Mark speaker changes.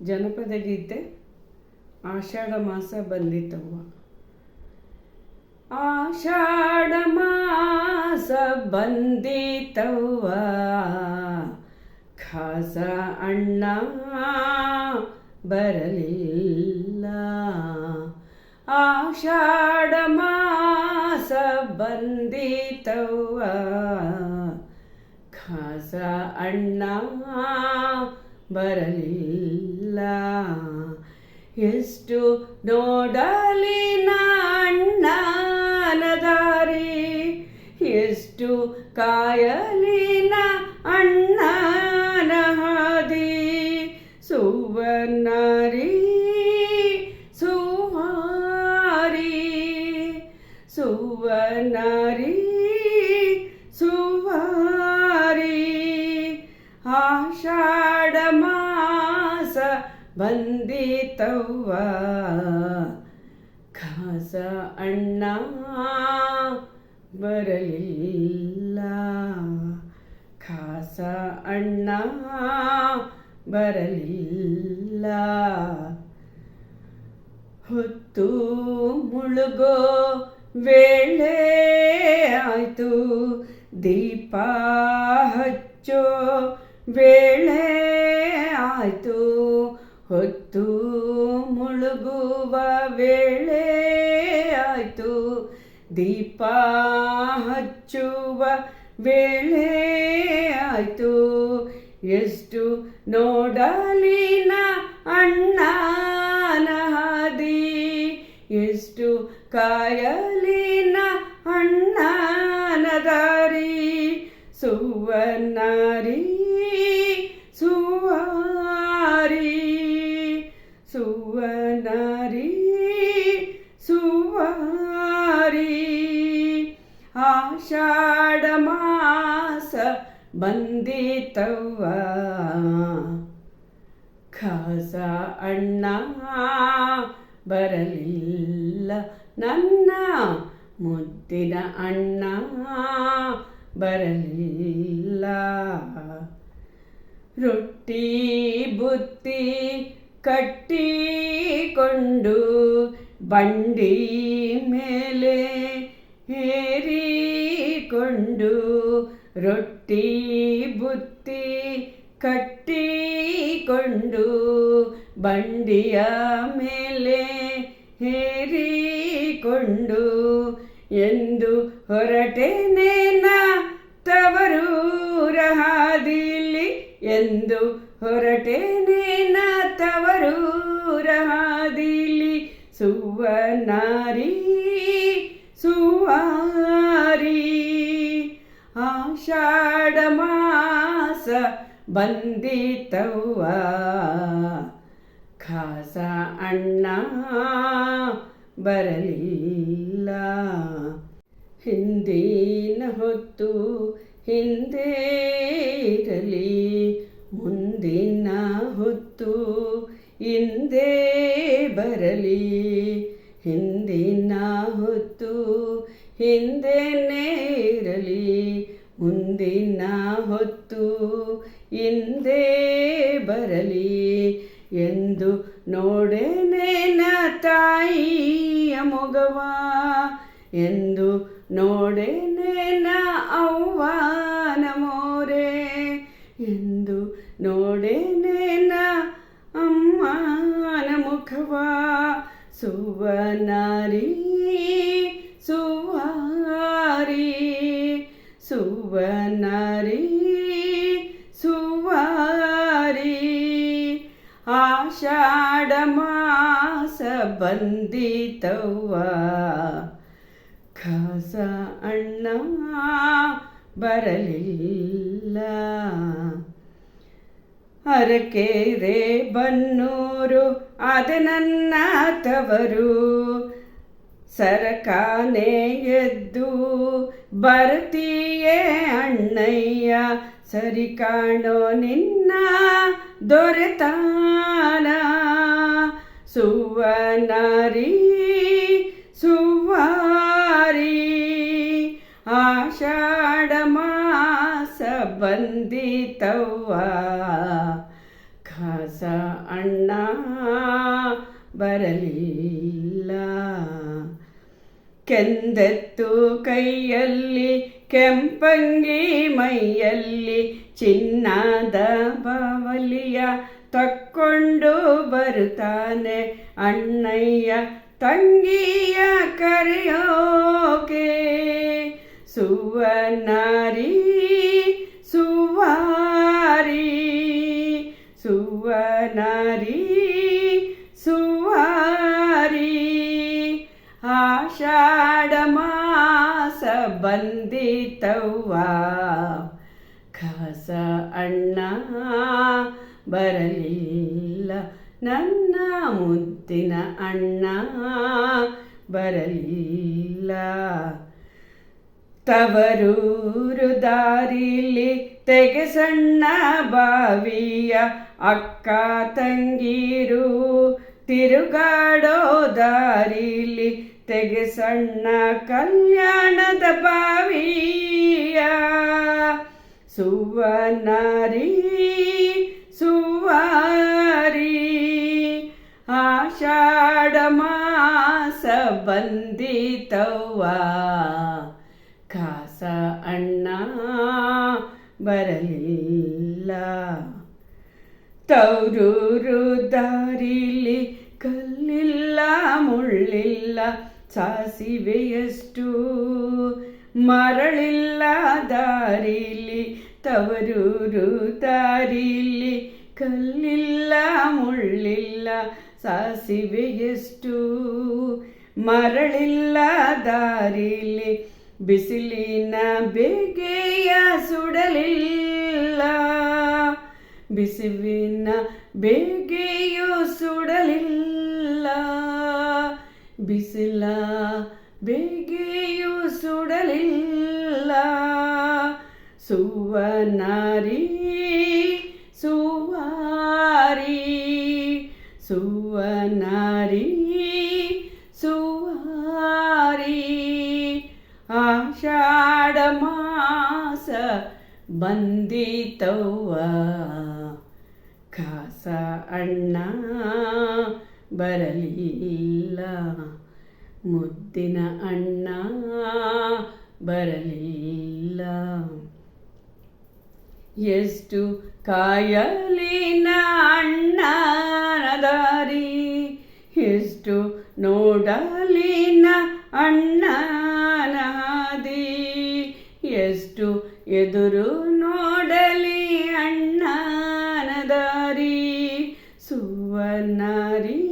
Speaker 1: ಜನಪದ ಗೀತೆ. ಆಷಾಢ ಮಾಸ ಬಂದಿತವ್ವ. ಆಷಾಢ ಮಾಸ ಬಂದಿತವ್ವ, ಖಾಸ ಅಣ್ಣ ಬರಲಿಲ್ಲ. ಆಷಾಢ ಮಾಸ ಬಂದಿತವ್ವ, ಖಾಸ ಅಣ್ಣ ಬರಲಿಲ್ಲ. ಎಷ್ಟು ನೋಡಲಿ ಅಣ್ಣನ ದಾರಿ, ಎಷ್ಟು ಕಾಯಲಿನ ಅಣ್ಣನ ಹಾದಿ. ಸುವರ್ಣರಿ ಸುವಾರಿ, ಸುವರ್ಣರಿ ಸುವಾರಿ. ಆಷಾಢ ಮಾಸ ಬಂದಿತವ್ವ, ಖಾಸ ಅಣ್ಣ ಬರಲಿಲ್ಲ. ಖಾಸ ಅಣ್ಣ ಬರಲಿಲ್ಲ. ಹೊತ್ತು ಮುಳುಗೋ ವೇಳೆ ಆಯ್ತು, ದೀಪ ಹಚ್ಚೋ ವೇಳೆ ಆಯ್ತು. ಹೊತ್ತು ಮುಳುಗುವ ವೇಳೆ ಆಯ್ತು, ದೀಪ ಹಚ್ಚುವ ವೇಳೆ ಆಯ್ತು. ಎಷ್ಟು ನೋಡಲಿನ ಅಣ್ಣನ ಹಾದಿ, ಎಷ್ಟು ಕಾಯಲಿನ ಅಣ್ಣನ ದಾರಿ. ಸುವರ್ಣರಿ ಸುವಾರಿ, ಸುವರ್ಣರಿ ಸುವಾರಿ. ಆಷಾಢ ಮಾಸ ಬಂದಿತವ್ವ, ಖಾಸ ಅಣ್ಣ ಬರಲಿಲ್ಲ. ನನ್ನ ಮುದ್ದಿನ ಅಣ್ಣ ಬರಲಿಲ್ಲ. ರೊಟ್ಟಿ ಬುತ್ತಿ ಕಟ್ಟಿಕೊಂಡು ಬಂಡಿ ಮೇಲೆ ಹೇರಿಕೊಂಡು, ರೊಟ್ಟಿ ಬುತ್ತಿ ಕಟ್ಟಿಕೊಂಡು ಬಂಡಿಯ ಮೇಲೆ ಹೇರಿಕೊಂಡು, ಎಂದು ಹೊರಟೆನೇನ ತವರೂರ ಹಾದಿಲಿ, ಎಂದು ಹೊರಟೆನೇನ ತವರೂರ ಹಾದಿಲಿ. ಸುವರ್ಣರಿ ಸುವಾರಿ. ಆಷಾಢ ಮಾಸ ಬಂದಿತವ್ವ, ಖಾಸ ಅಣ್ಣ ಬರಲಿಲ್ಲ. ಹಿಂದಿನ ಹೊತ್ತು ಹಿಂದೆ ಇರಲಿ, ಮುಂದಿನ ಹೊತ್ತು ಹಿಂದೆ ಬರಲಿ. ಹಿಂದಿನ ಹೊತ್ತು ಹಿಂದೆನೇ ಇರಲಿ, ಮುಂದಿನ ಹೊತ್ತು ಹಿಂದೆ ಬರಲಿ. ಎಂದು ನೋಡೆನೇನ ತಾಯಿಯ ಮೊಗವ, ಎಂದು ನೋಡೆನೇನ ಅವ್ವನ ಮೋರೆ, ಎಂದು ನೋಡೆನೇನ ಅಮ್ಮನ ಮುಖವ. ಸುವರ್ಣರಿ ಸುವಾರಿ, ಸುವರ್ಣರಿ ಸುವಾರಿ. ಆಷಾಢ ಮಾಸ ಬಂದಿತವ್ವ, ಖಾಸ ಅಣ್ಣ ಬರಲಿಲ್ಲ. ಅರಕೆರೆ ಬನ್ನೂರು ಅದ ನನ್ನ ತವರು, ಸರಕಾನೆ ಎದ್ದು ಬರ್ತೀಯೇ ಅಣ್ಣಯ್ಯ. ಸರಿ ಕಾಣೋ ನಿನ್ನ ದೊರೆತಾನ. ಸುವರ್ಣರಿ ಸುವಾರಿ, ಆಷಾಢ ಮಾಸ ಬಂದಿತವ್ವ, ಖಾಸ ಕಾಸ ಅಣ್ಣ ಬರಲಿಲ್ಲ. ಕೆಂದೆತ್ತು ಕೈಯಲ್ಲಿ ಕೆಂಪಂಗಿ ಮೈಯಲ್ಲಿ ಚಿನ್ನದ ಬಾವಲಿಯ ತಕ್ಕೊಂಡು ಬರುತ್ತಾನೆ ಅಣ್ಣಯ್ಯ ತಂಗಿಯ ಕರೆಯೋಕೆ. ಸುವನಾರಿ ಸುವಾರಿ ಸುವನಾರಿ ಸುವಾರಿ. ಆಷಾಢ ಮಾಸ ಬಂದಿತವ್ವ ಕಾಸ ಅಣ್ಣ ಬರಲಿಲ್ಲ. ನನ್ನ ಮುದ್ದಿನ ಅಣ್ಣ ಬರಲಿಲ್ಲ. ತವರೂರು ದಾರಿಲಿ ತೆಗೆಸಣ್ಣ ಬಾವಿಯ ಅಕ್ಕ ತಂಗೀರು ತಿರುಗಾಡೋ ದಾರಿಲಿ ತೆಗೆಸಣ್ಣ ಕಲ್ಯಾಣದ ಬಾವಿಯ. ಸುವನಾರಿ ಸುವಾರಿ ಆಷಾಢ ಮಾಸ ಬಂದಿತವ್ವ ಕಾಸ ಅಣ್ಣ ಬರಲಿಲ್ಲ. ತವರೂರು ದಾರಿಲಿ ಕಲ್ಲಿಲ್ಲ ಮುಳ್ಳಿಲ್ಲ ಸಾಸಿವೆಯಷ್ಟು ಮರಳಿಲ್ಲ ದಾರಿಲಿ. ತವರೂರು ದಾರಿಲಿ ಕಲ್ಲಿಲ್ಲ ಮುಳ್ಳಿಲ್ಲ ಸಾಸಿವೆಯಷ್ಟು ಮರಳಿಲ್ಲ ದಾರಿಲಿ. ಬಿಸಿಲಿನ ಬೇಗೆಯ ಸುಡಲಿಲ್ಲ ಬಿಸಿಲಿನ ಬೇಗೆಯೂ ಸುಡಲಿಲ್ಲ. ಬಿಸಿಲ ಬೇಗೆಯೂ ಸುಡಲಿಲ್ಲ. ಸುವನಾರಿ ಸುವಾರಿ ಸುವನಾರಿ ಸುವಾರಿ. ಆಷಾಢ ಮಾಸ ಬಂದಿತವ್ವ ಕಾಸ ಅಣ್ಣ ಬರಲಿಲ್ಲ. ಮುದ್ದಿನ ಅಣ್ಣ ಬರಲಿಲ್ಲ. ಎಷ್ಟು ಕಾಯಲಿನ ಅಣ್ಣನ ದಾರಿ ಎಷ್ಟು ನೋಡಲಿನ ಅಣ್ಣನ ಹಾದಿ. ಎಷ್ಟು ಎದುರು ನೋಡಲಿ ಅಣ್ಣನ ದಾರಿ. ಸುವನಾರಿ